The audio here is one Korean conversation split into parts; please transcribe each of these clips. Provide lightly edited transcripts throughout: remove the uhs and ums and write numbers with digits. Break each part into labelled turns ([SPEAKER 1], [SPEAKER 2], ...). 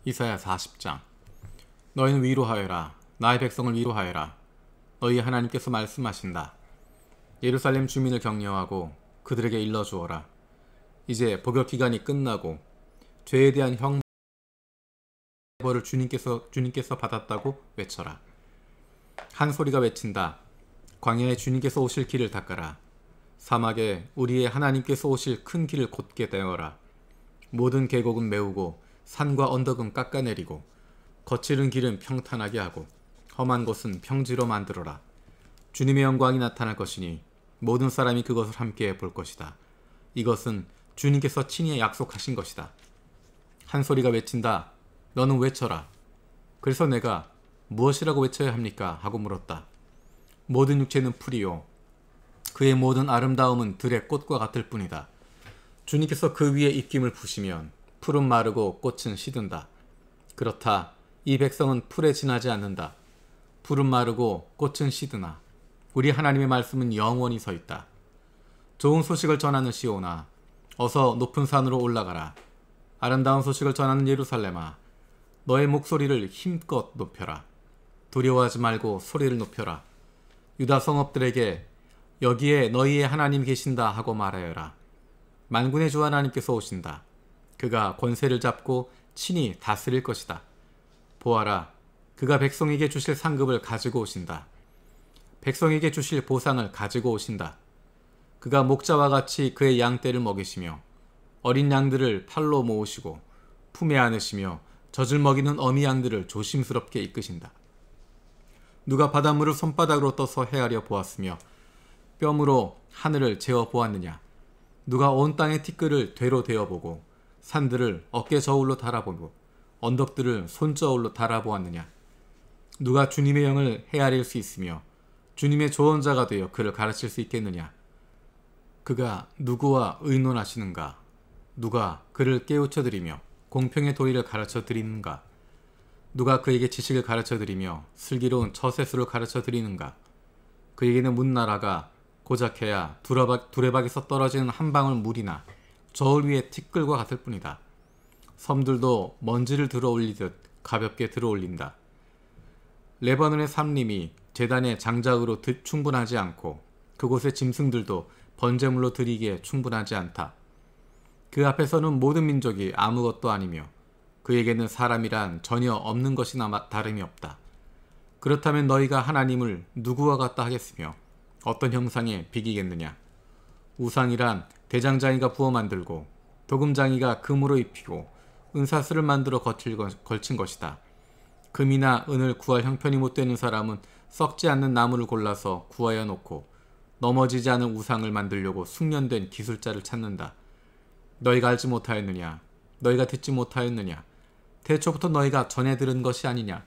[SPEAKER 1] 이사야 40장. 너희는 위로하여라. 나의 백성을 위로하여라. 너희 하나님께서 말씀하신다. 예루살렘 주민을 격려하고 그들에게 일러주어라. 이제 복역 기간이 끝나고 죄에 대한 형벌을 주님께서 받았다고 외쳐라. 한 소리가 외친다. 광야에 주님께서 오실 길을 닦아라. 사막에 우리의 하나님께서 오실 큰 길을 곧게 떼어라. 모든 계곡은 메우고 산과 언덕은 깎아내리고 거칠은 길은 평탄하게 하고 험한 곳은 평지로 만들어라. 주님의 영광이 나타날 것이니 모든 사람이 그것을 함께 볼 것이다. 이것은 주님께서 친히 약속하신 것이다. 한 소리가 외친다. 너는 외쳐라. 그래서 내가 무엇이라고 외쳐야 합니까? 하고 물었다. 모든 육체는 풀이요 그의 모든 아름다움은 들의 꽃과 같을 뿐이다. 주님께서 그 위에 입김을 부시면 풀은 마르고 꽃은 시든다. 그렇다. 이 백성은 풀에 지나지 않는다. 풀은 마르고 꽃은 시드나 우리 하나님의 말씀은 영원히 서 있다. 좋은 소식을 전하는 시온아, 어서 높은 산으로 올라가라. 아름다운 소식을 전하는 예루살렘아, 너의 목소리를 힘껏 높여라. 두려워하지 말고 소리를 높여라. 유다 성읍들에게 여기에 너희의 하나님 계신다 하고 말하여라. 만군의 주 하나님께서 오신다. 그가 권세를 잡고 친히 다스릴 것이다. 보아라, 그가 백성에게 주실 상급을 가지고 오신다. 백성에게 주실 보상을 가지고 오신다. 그가 목자와 같이 그의 양떼를 먹이시며 어린 양들을 팔로 모으시고 품에 안으시며 젖을 먹이는 어미 양들을 조심스럽게 이끄신다. 누가 바닷물을 손바닥으로 떠서 헤아려 보았으며 뼘으로 하늘을 재어 보았느냐? 누가 온 땅의 티끌을 되로 되어보고 산들을 어깨 저울로 달아보고 언덕들을 손저울로 달아보았느냐? 누가 주님의 영을 헤아릴 수 있으며 주님의 조언자가 되어 그를 가르칠 수 있겠느냐? 그가 누구와 의논하시는가? 누가 그를 깨우쳐드리며 공평의 도리를 가르쳐드리는가? 누가 그에게 지식을 가르쳐드리며 슬기로운 처세술을 가르쳐드리는가? 그에게는 문나라가 고작해야 두레박에서 떨어지는 한 방울 물이나 저울 위의 티끌과 같을 뿐이다. 섬들도 먼지를 들어올리듯 가볍게 들어올린다. 레바논의 삼림이 제단의 장작으로 충분하지 않고 그곳의 짐승들도 번제물로 드리기에 충분하지 않다. 그 앞에서는 모든 민족이 아무것도 아니며 그에게는 사람이란 전혀 없는 것이나 다름이 없다. 그렇다면 너희가 하나님을 누구와 같다 하겠으며 어떤 형상에 비기겠느냐? 우상이란 대장장이가 부어 만들고 도금장이가 금으로 입히고 은사슬을 만들어 걸친 것이다. 금이나 은을 구할 형편이 못 되는 사람은 썩지 않는 나무를 골라서 구하여 놓고 넘어지지 않은 우상을 만들려고 숙련된 기술자를 찾는다. 너희가 알지 못하였느냐? 너희가 듣지 못하였느냐? 태초부터 너희가 전해 들은 것이 아니냐?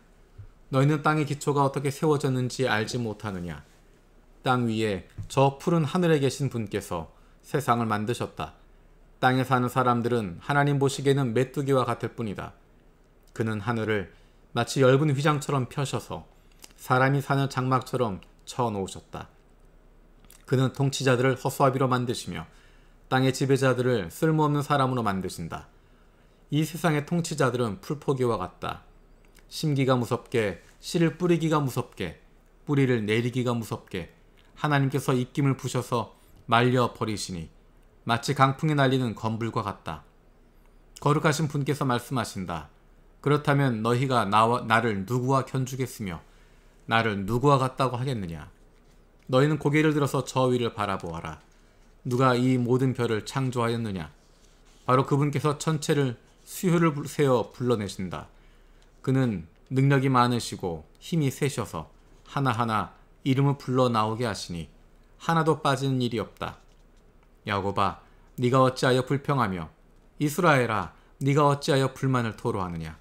[SPEAKER 1] 너희는 땅의 기초가 어떻게 세워졌는지 알지 못하느냐? 땅 위에 저 푸른 하늘에 계신 분께서 세상을 만드셨다. 땅에 사는 사람들은 하나님 보시기에는 메뚜기와 같을 뿐이다. 그는 하늘을 마치 엷은 휘장처럼 펴셔서 사람이 사는 장막처럼 쳐놓으셨다. 그는 통치자들을 허수아비로 만드시며 땅의 지배자들을 쓸모없는 사람으로 만드신다. 이 세상의 통치자들은 풀포기와 같다. 심기가 무섭게, 씨를 뿌리기가 무섭게, 뿌리를 내리기가 무섭게 하나님께서 입김을 부셔서 말려 버리시니 마치 강풍에 날리는 건불과 같다. 거룩하신 분께서 말씀하신다. 그렇다면 너희가 나를 누구와 견주겠으며 나를 누구와 같다고 하겠느냐? 너희는 고개를 들어서 저 위를 바라보아라. 누가 이 모든 별을 창조하였느냐? 바로 그분께서 천체를 수효를 세어 불러내신다. 그는 능력이 많으시고 힘이 세셔서 하나하나 이름을 불러 나오게 하시니 하나도 빠지는 일이 없다. 야곱아, 네가 어찌하여 불평하며 이스라엘아, 네가 어찌하여 불만을 토로하느냐?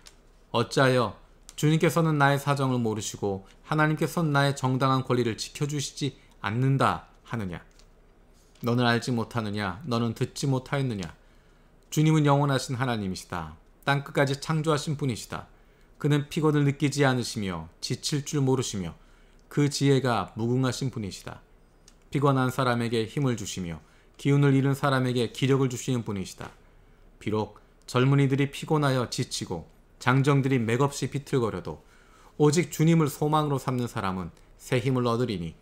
[SPEAKER 1] 어찌하여 주님께서는 나의 사정을 모르시고 하나님께서는 나의 정당한 권리를 지켜주시지 않는다 하느냐? 너는 알지 못하느냐? 너는 듣지 못하였느냐? 주님은 영원하신 하나님이시다. 땅끝까지 창조하신 분이시다. 그는 피곤을 느끼지 않으시며 지칠 줄 모르시며 그 지혜가 무궁하신 분이시다. 피곤한 사람에게 힘을 주시며 기운을 잃은 사람에게 기력을 주시는 분이시다. 비록 젊은이들이 피곤하여 지치고 장정들이 맥없이 비틀거려도 오직 주님을 소망으로 삼는 사람은 새 힘을 얻으리니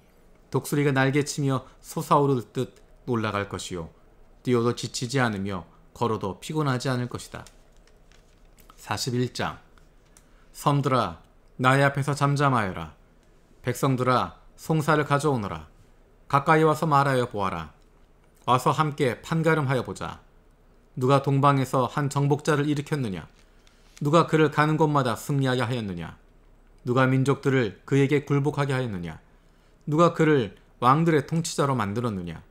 [SPEAKER 1] 독수리가 날개치며 솟아오를 듯 올라갈 것이요 뛰어도 지치지 않으며 걸어도 피곤하지 않을 것이다. 41장 섬들아 나의 앞에서 잠잠하여라. 백성들아 송사를 가져오너라. 가까이 와서 말하여 보아라. 와서 함께 판가름하여 보자. 누가 동방에서 한 정복자를 일으켰느냐? 누가 그를 가는 곳마다 승리하게 하였느냐? 누가 민족들을 그에게 굴복하게 하였느냐? 누가 그를 왕들의 통치자로 만들었느냐?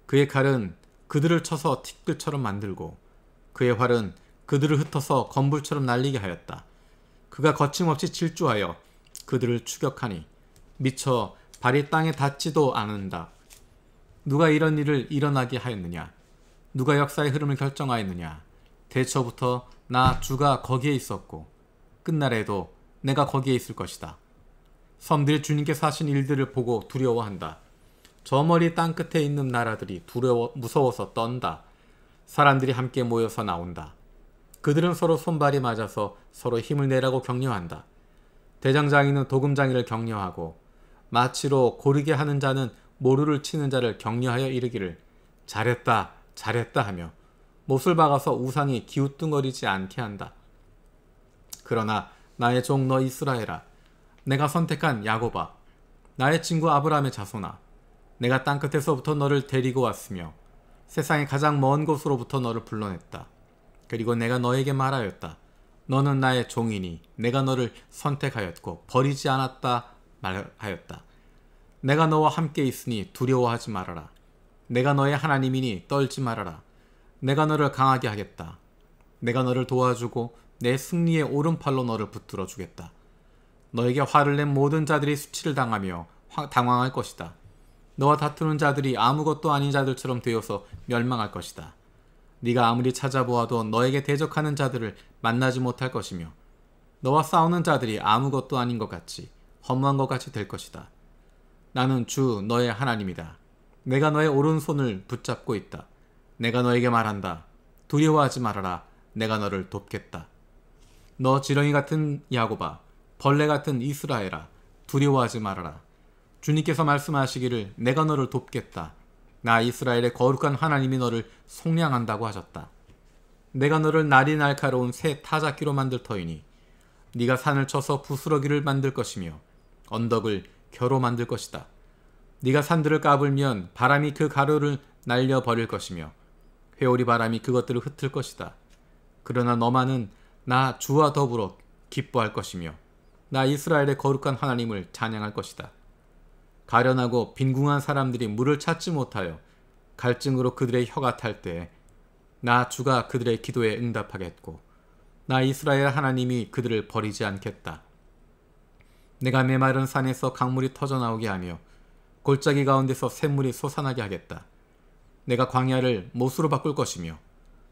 [SPEAKER 1] 그의 칼은 그들을 쳐서 티끌처럼 만들고 그의 활은 그들을 흩어서 건불처럼 날리게 하였다. 그가 거침없이 질주하여 그들을 추격하니 미쳐 발이 땅에 닿지도 않는다. 누가 이런 일을 일어나게 하였느냐? 누가 역사의 흐름을 결정하였느냐? 대초부터 나 주가 거기에 있었고 끝날에도 내가 거기에 있을 것이다. 섬들이 주님께서 하신 일들을 보고 두려워한다. 저 멀리 땅끝에 있는 나라들이 무서워서 떤다. 사람들이 함께 모여서 나온다. 그들은 서로 손발이 맞아서 서로 힘을 내라고 격려한다. 대장장이는 도금장이를 격려하고 마치로 고르게 하는 자는 모루를 치는 자를 격려하여 이르기를 잘했다 잘했다 하며 못을 박아서 우상이 기우뚱거리지 않게 한다. 그러나 나의 종 너 이스라엘아, 내가 선택한 야곱아, 나의 친구 아브라함의 자손아, 내가 땅끝에서부터 너를 데리고 왔으며 세상의 가장 먼 곳으로부터 너를 불러냈다. 그리고 내가 너에게 말하였다. 너는 나의 종이니 내가 너를 선택하였고 버리지 않았다 말하였다. 내가 너와 함께 있으니 두려워하지 말아라. 내가 너의 하나님이니 떨지 말아라. 내가 너를 강하게 하겠다. 내가 너를 도와주고 내 승리의 오른팔로 너를 붙들어 주겠다. 너에게 화를 낸 모든 자들이 수치를 당하며 당황할 것이다. 너와 다투는 자들이 아무것도 아닌 자들처럼 되어서 멸망할 것이다. 네가 아무리 찾아보아도 너에게 대적하는 자들을 만나지 못할 것이며 너와 싸우는 자들이 아무것도 아닌 것 같이 허무한 것 같이 될 것이다. 나는 주 너의 하나님이다. 내가 너의 오른손을 붙잡고 있다. 내가 너에게 말한다. 두려워하지 말아라. 내가 너를 돕겠다. 너 지렁이 같은 야곱아, 벌레 같은 이스라엘아, 두려워하지 말아라. 주님께서 말씀하시기를 내가 너를 돕겠다. 나 이스라엘의 거룩한 하나님이 너를 속량한다고 하셨다. 내가 너를 날이 날카로운 새 타작기로 만들 터이니 네가 산을 쳐서 부스러기를 만들 것이며 언덕을 겨로 만들 것이다. 네가 산들을 까불면 바람이 그 가루를 날려버릴 것이며 회오리 바람이 그것들을 흩을 것이다. 그러나 너만은 나 주와 더불어 기뻐할 것이며 나 이스라엘의 거룩한 하나님을 찬양할 것이다. 가련하고 빈궁한 사람들이 물을 찾지 못하여 갈증으로 그들의 혀가 탈 때에 나 주가 그들의 기도에 응답하겠고 나 이스라엘 하나님이 그들을 버리지 않겠다. 내가 메마른 산에서 강물이 터져나오게 하며 골짜기 가운데서 샘물이 솟아나게 하겠다. 내가 광야를 못으로 바꿀 것이며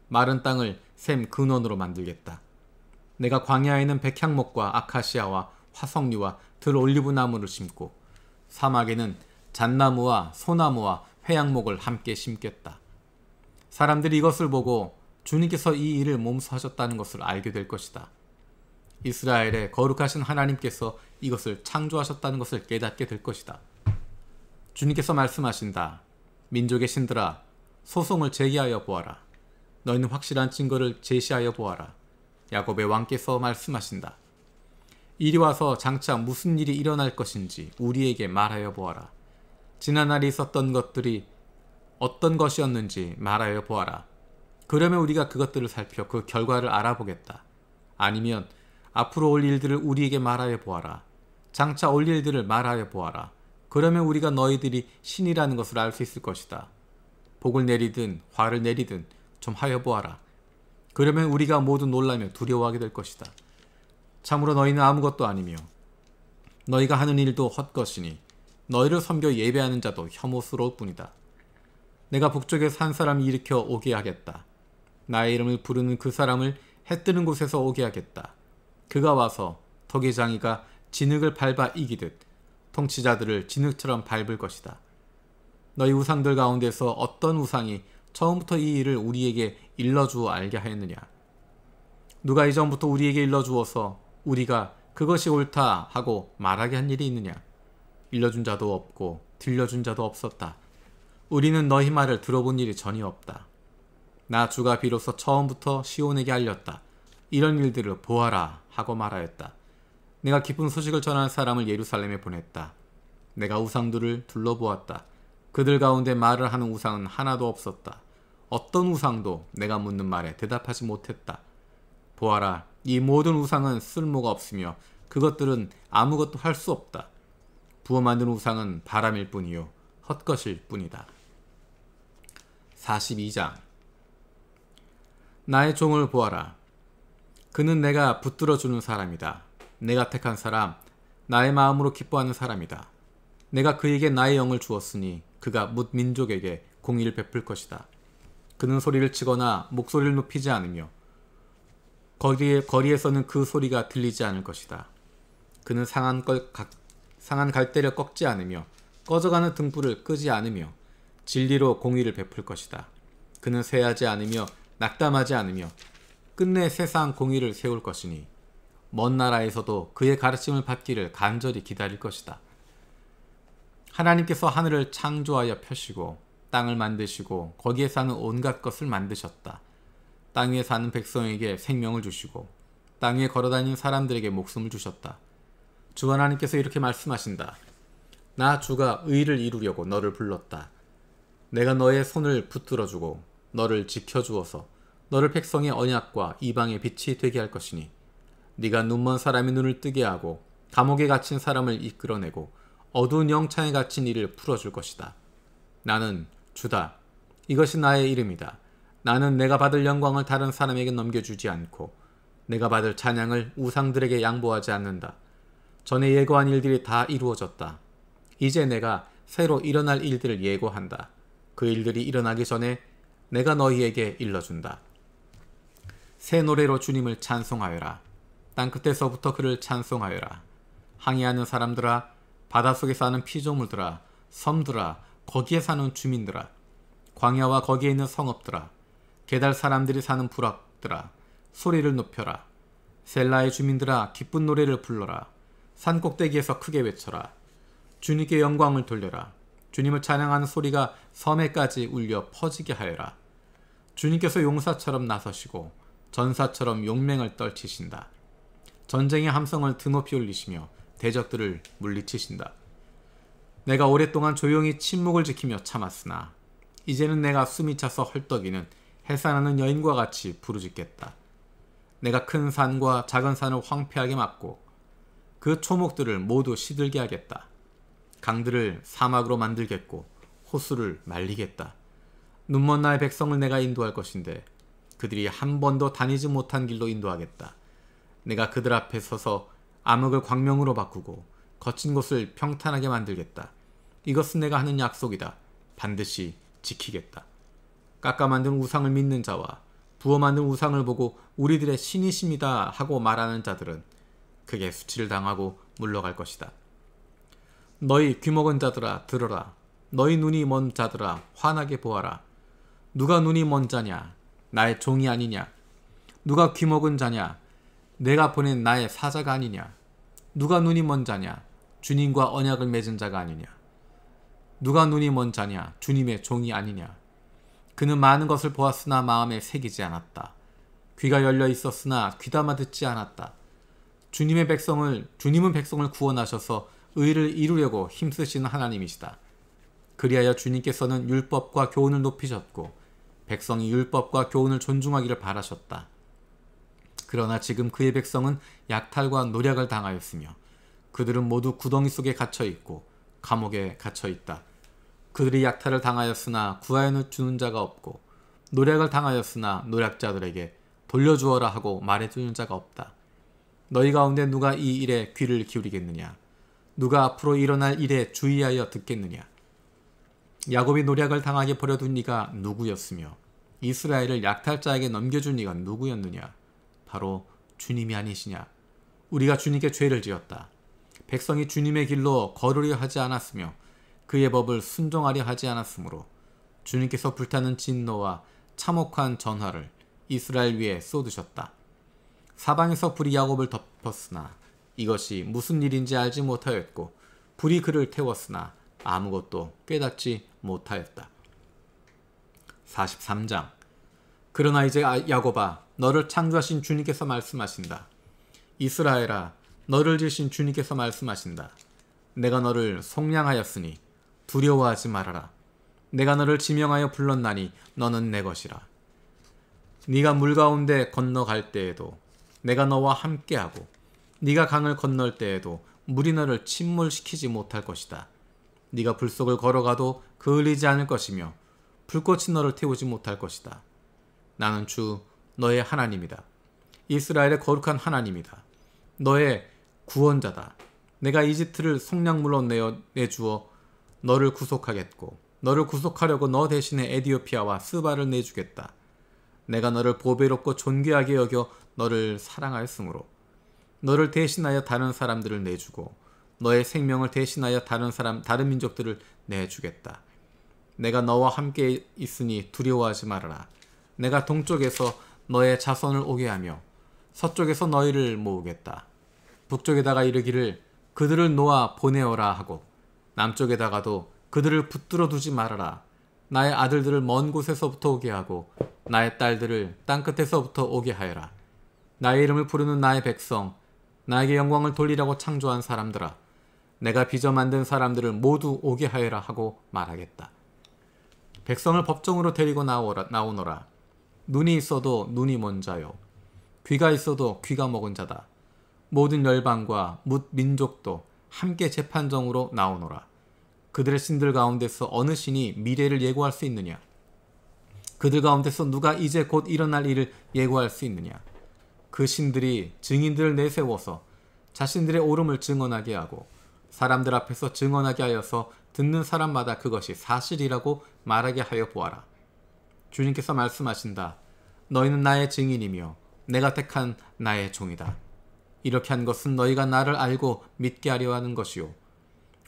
[SPEAKER 1] 마른 땅을 샘 근원으로 만들겠다. 내가 광야에는 백향목과 아카시아와 화석류와 들 올리브 나무를 심고 사막에는 잣나무와 소나무와 회양목을 함께 심겠다. 사람들이 이것을 보고 주님께서 이 일을 몸소 하셨다는 것을 알게 될 것이다. 이스라엘의 거룩하신 하나님께서 이것을 창조하셨다는 것을 깨닫게 될 것이다. 주님께서 말씀하신다. 민족의 신들아, 소송을 제기하여 보아라. 너희는 확실한 증거를 제시하여 보아라. 야곱의 왕께서 말씀하신다. 이리 와서 장차 무슨 일이 일어날 것인지 우리에게 말하여 보아라. 지난날에 있었던 것들이 어떤 것이었는지 말하여 보아라. 그러면 우리가 그것들을 살펴 그 결과를 알아보겠다. 아니면 앞으로 올 일들을 우리에게 말하여 보아라. 장차 올 일들을 말하여 보아라. 그러면 우리가 너희들이 신이라는 것을 알 수 있을 것이다. 복을 내리든 화를 내리든 좀 하여 보아라. 그러면 우리가 모두 놀라며 두려워하게 될 것이다. 참으로 너희는 아무것도 아니며 너희가 하는 일도 헛것이니 너희를 섬겨 예배하는 자도 혐오스러울 뿐이다. 내가 북쪽에서 한 사람이 일으켜 오게 하겠다. 나의 이름을 부르는 그 사람을 해 뜨는 곳에서 오게 하겠다. 그가 와서 토기장이가 진흙을 밟아 이기듯 통치자들을 진흙처럼 밟을 것이다. 너희 우상들 가운데서 어떤 우상이 처음부터 이 일을 우리에게 일러주어 알게 하였느냐? 누가 이전부터 우리에게 일러주어서 우리가 그것이 옳다 하고 말하게 한 일이 있느냐? 일러준 자도 없고 들려준 자도 없었다. 우리는 너희 말을 들어본 일이 전혀 없다. 나 주가 비로소 처음부터 시온에게 알렸다. 이런 일들을 보아라 하고 말하였다. 내가 기쁜 소식을 전할 사람을 예루살렘에 보냈다. 내가 우상들을 둘러보았다. 그들 가운데 말을 하는 우상은 하나도 없었다. 어떤 우상도 내가 묻는 말에 대답하지 못했다. 보아라, 이 모든 우상은 쓸모가 없으며 그것들은 아무것도 할 수 없다. 부어 만든 우상은 바람일 뿐이요 헛것일 뿐이다. 42장. 나의 종을 보아라. 그는 내가 붙들어주는 사람이다. 내가 택한 사람, 나의 마음으로 기뻐하는 사람이다. 내가 그에게 나의 영을 주었으니 그가 뭇 민족에게 공의를 베풀 것이다. 그는 소리를 치거나 목소리를 높이지 않으며 거리에서는 그 소리가 들리지 않을 것이다. 그는 상한 갈대를 꺾지 않으며 꺼져가는 등불을 끄지 않으며 진리로 공의를 베풀 것이다. 그는 쇠하지 않으며 낙담하지 않으며 끝내 세상 공의를 세울 것이니 먼 나라에서도 그의 가르침을 받기를 간절히 기다릴 것이다. 하나님께서 하늘을 창조하여 펴시고 땅을 만드시고 거기에 사는 온갖 것을 만드셨다. 땅 위에 사는 백성에게 생명을 주시고 땅 위에 걸어다니는 사람들에게 목숨을 주셨다. 주 하나님께서 이렇게 말씀하신다. 나 주가 의를 이루려고 너를 불렀다. 내가 너의 손을 붙들어주고 너를 지켜주어서 너를 백성의 언약과 이방의 빛이 되게 할 것이니 네가 눈먼 사람의 눈을 뜨게 하고 감옥에 갇힌 사람을 이끌어내고 어두운 영창에 갇힌 이를 풀어줄 것이다. 나는 주다. 이것이 나의 이름이다. 나는 내가 받을 영광을 다른 사람에게 넘겨주지 않고 내가 받을 찬양을 우상들에게 양보하지 않는다. 전에 예고한 일들이 다 이루어졌다. 이제 내가 새로 일어날 일들을 예고한다. 그 일들이 일어나기 전에 내가 너희에게 일러준다. 새 노래로 주님을 찬송하여라. 땅끝에서부터 그를 찬송하여라. 항해하는 사람들아, 바닷속에 사는 피조물들아, 섬들아, 거기에 사는 주민들아, 광야와 거기에 있는 성읍들아, 게달 사람들이 사는 부락들아, 소리를 높여라. 셀라의 주민들아, 기쁜 노래를 불러라. 산꼭대기에서 크게 외쳐라. 주님께 영광을 돌려라. 주님을 찬양하는 소리가 섬에까지 울려 퍼지게 하여라. 주님께서 용사처럼 나서시고 전사처럼 용맹을 떨치신다. 전쟁의 함성을 드높이 울리시며 대적들을 물리치신다. 내가 오랫동안 조용히 침묵을 지키며 참았으나 이제는 내가 숨이 차서 헐떡이는 해산하는 여인과 같이 부르짖겠다. 내가 큰 산과 작은 산을 황폐하게 막고 그 초목들을 모두 시들게 하겠다. 강들을 사막으로 만들겠고 호수를 말리겠다. 눈먼 나의 백성을 내가 인도할 것인데 그들이 한 번도 다니지 못한 길로 인도하겠다. 내가 그들 앞에 서서 암흑을 광명으로 바꾸고 거친 곳을 평탄하게 만들겠다. 이것은 내가 하는 약속이다. 반드시 지키겠다. 깎아 만든 우상을 믿는 자와 부어 만든 우상을 보고 우리들의 신이십니다 하고 말하는 자들은 크게 수치를 당하고 물러갈 것이다. 너희 귀먹은 자들아 들어라. 너희 눈이 먼 자들아 환하게 보아라. 누가 눈이 먼 자냐? 나의 종이 아니냐? 누가 귀먹은 자냐? 내가 보낸 나의 사자가 아니냐? 누가 눈이 먼 자냐? 주님과 언약을 맺은 자가 아니냐? 누가 눈이 먼 자냐? 주님의 종이 아니냐? 그는 많은 것을 보았으나 마음에 새기지 않았다. 귀가 열려 있었으나 귀담아 듣지 않았다. 주님은 백성을 구원하셔서 의를 이루려고 힘쓰시는 하나님이시다. 그리하여 주님께서는 율법과 교훈을 높이셨고 백성이 율법과 교훈을 존중하기를 바라셨다. 그러나 지금 그의 백성은 약탈과 노략을 당하였으며 그들은 모두 구덩이 속에 갇혀있고 감옥에 갇혀있다. 그들이 약탈을 당하였으나 구하여 주는 자가 없고 노략을 당하였으나 노략자들에게 돌려주어라 하고 말해주는 자가 없다. 너희 가운데 누가 이 일에 귀를 기울이겠느냐? 누가 앞으로 일어날 일에 주의하여 듣겠느냐? 야곱이 노략을 당하게 버려둔 이가 누구였으며 이스라엘을 약탈자에게 넘겨준 이가 누구였느냐? 바로 주님이 아니시냐? 우리가 주님께 죄를 지었다. 백성이 주님의 길로 걸으려 하지 않았으며 그의 법을 순종하려 하지 않았으므로 주님께서 불타는 진노와 참혹한 전화를 이스라엘 위에 쏟으셨다. 사방에서 불이 야곱을 덮었으나 이것이 무슨 일인지 알지 못하였고 불이 그를 태웠으나 아무것도 깨닫지 못하였다. 43장. 그러나 이제 야곱아, 너를 창조하신 주님께서 말씀하신다. 이스라엘아, 너를 지으신 주님께서 말씀하신다. 내가 너를 속량하였으니 두려워하지 말아라. 내가 너를 지명하여 불렀나니 너는 내 것이라. 네가 물 가운데 건너갈 때에도 내가 너와 함께하고 네가 강을 건널 때에도 물이 너를 침몰시키지 못할 것이다. 네가 불 속을 걸어가도 그을리지 않을 것이며 불꽃이 너를 태우지 못할 것이다. 나는 주 너의 하나님이다. 이스라엘의 거룩한 하나님이다. 너의 구원자다. 내가 이집트를 속량물로 내주어 너를 구속하겠고 너를 구속하려고 너 대신에 에디오피아와 스바를 내주겠다. 내가 너를 보배롭고 존귀하게 여겨 너를 사랑하였으므로 너를 대신하여 다른 사람들을 내주고 너의 생명을 대신하여 다른 민족들을 내주겠다. 내가 너와 함께 있으니 두려워하지 말아라. 내가 동쪽에서 너의 자손을 오게 하며 서쪽에서 너희를 모으겠다. 북쪽에다가 이르기를 그들을 놓아 보내어라 하고 남쪽에다가도 그들을 붙들어 두지 말아라. 나의 아들들을 먼 곳에서부터 오게 하고 나의 딸들을 땅끝에서부터 오게 하여라. 나의 이름을 부르는 나의 백성, 나에게 영광을 돌리라고 창조한 사람들아, 내가 빚어 만든 사람들을 모두 오게 하여라 하고 말하겠다. 백성을 법정으로 데리고 나오너라. 눈이 있어도 눈이 먼 자요, 귀가 있어도 귀가 먹은 자다. 모든 열방과 뭇 민족도 함께 재판정으로 나오너라. 그들의 신들 가운데서 어느 신이 미래를 예고할 수 있느냐? 그들 가운데서 누가 이제 곧 일어날 일을 예고할 수 있느냐? 그 신들이 증인들을 내세워서 자신들의 옳음을 증언하게 하고 사람들 앞에서 증언하게 하여서 듣는 사람마다 그것이 사실이라고 말하게 하여 보아라. 주님께서 말씀하신다. 너희는 나의 증인이며 내가 택한 나의 종이다. 이렇게 한 것은 너희가 나를 알고 믿게 하려 하는 것이요,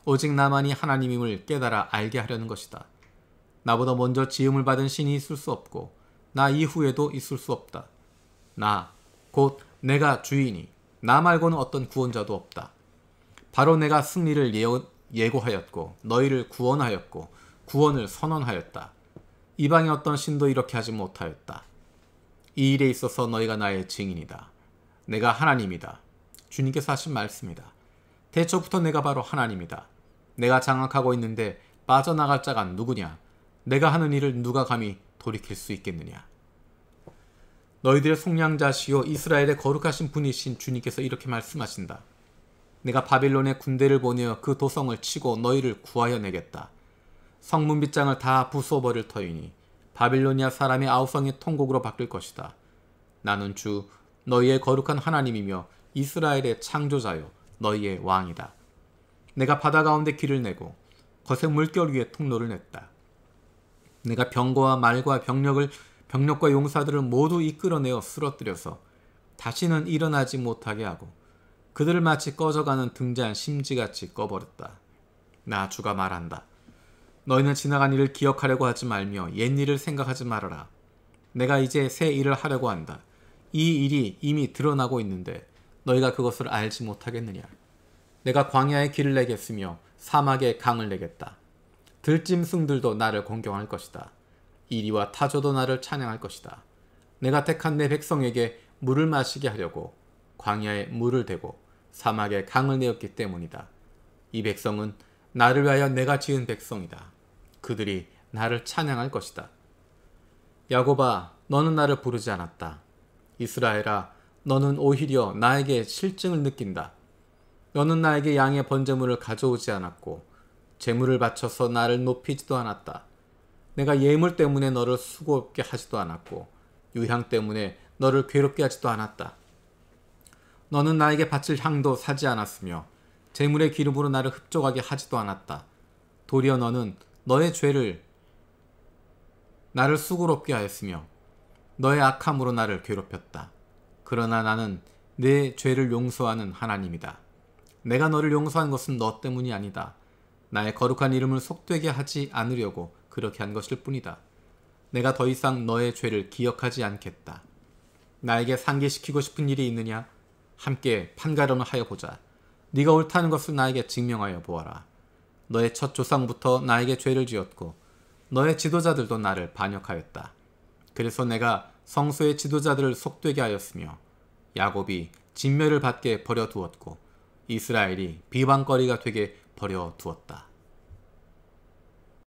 [SPEAKER 1] 오직 나만이 하나님임을 깨달아 알게 하려는 것이다. 나보다 먼저 지음을 받은 신이 있을 수 없고 나 이후에도 있을 수 없다. 나 곧 내가 주이니 나 말고는 어떤 구원자도 없다. 바로 내가 승리를 예고하였고 너희를 구원하였고 구원을 선언하였다. 이방의 어떤 신도 이렇게 하지 못하였다. 이 일에 있어서 너희가 나의 증인이다. 내가 하나님이다. 주님께서 하신 말씀이다. 대초부터 내가 바로 하나님이다. 내가 장악하고 있는데 빠져나갈 자가 누구냐? 내가 하는 일을 누가 감히 돌이킬 수 있겠느냐? 너희들의 속량자시요 이스라엘의 거룩하신 분이신 주님께서 이렇게 말씀하신다. 내가 바빌론의 군대를 보내어 그 도성을 치고 너희를 구하여 내겠다. 성문 빗장을 다 부숴버릴 터이니 바빌로니아 사람의 아우성이 통곡으로 바뀔 것이다. 나는 주 너희의 거룩한 하나님이며 이스라엘의 창조자요 너희의 왕이다. 내가 바다 가운데 길을 내고 거센 물결 위에 통로를 냈다. 내가 병거와 말과 병력과 용사들을 모두 이끌어내어 쓰러뜨려서 다시는 일어나지 못하게 하고 그들을 마치 꺼져가는 등잔 심지같이 꺼버렸다. 나 주가 말한다. 너희는 지나간 일을 기억하려고 하지 말며 옛일을 생각하지 말아라. 내가 이제 새 일을 하려고 한다. 이 일이 이미 드러나고 있는데 너희가 그것을 알지 못하겠느냐? 내가 광야에 길을 내겠으며 사막에 강을 내겠다. 들짐승들도 나를 공경할 것이다. 이리와 타조도 나를 찬양할 것이다. 내가 택한 내 백성에게 물을 마시게 하려고 광야에 물을 대고 사막에 강을 내었기 때문이다. 이 백성은 나를 위하여 내가 지은 백성이다. 그들이 나를 찬양할 것이다. 야곱아, 너는 나를 부르지 않았다. 이스라엘아, 너는 오히려 나에게 실증을 느낀다. 너는 나에게 양의 번제물을 가져오지 않았고 제물을 바쳐서 나를 높이지도 않았다. 내가 예물 때문에 너를 수고롭게 하지도 않았고 유향 때문에 너를 괴롭게 하지도 않았다. 너는 나에게 바칠 향도 사지 않았으며 제물의 기름으로 나를 흡족하게 하지도 않았다. 도리어 너는 너의 죄를 나를 수고롭게 하였으며 너의 악함으로 나를 괴롭혔다. 그러나 나는 내 죄를 용서하는 하나님이다. 내가 너를 용서한 것은 너 때문이 아니다. 나의 거룩한 이름을 속되게 하지 않으려고 그렇게 한 것일 뿐이다. 내가 더 이상 너의 죄를 기억하지 않겠다. 나에게 상기시키고 싶은 일이 있느냐? 함께 판가름을 하여 보자. 네가 옳다는 것을 나에게 증명하여 보아라. 너의 첫 조상부터 나에게 죄를 지었고 너의 지도자들도 나를 반역하였다. 그래서 내가 성소의 지도자들을 속되게 하였으며 야곱이 진멸을 받게 버려두었고 이스라엘이 비방거리가 되게 버려두었다.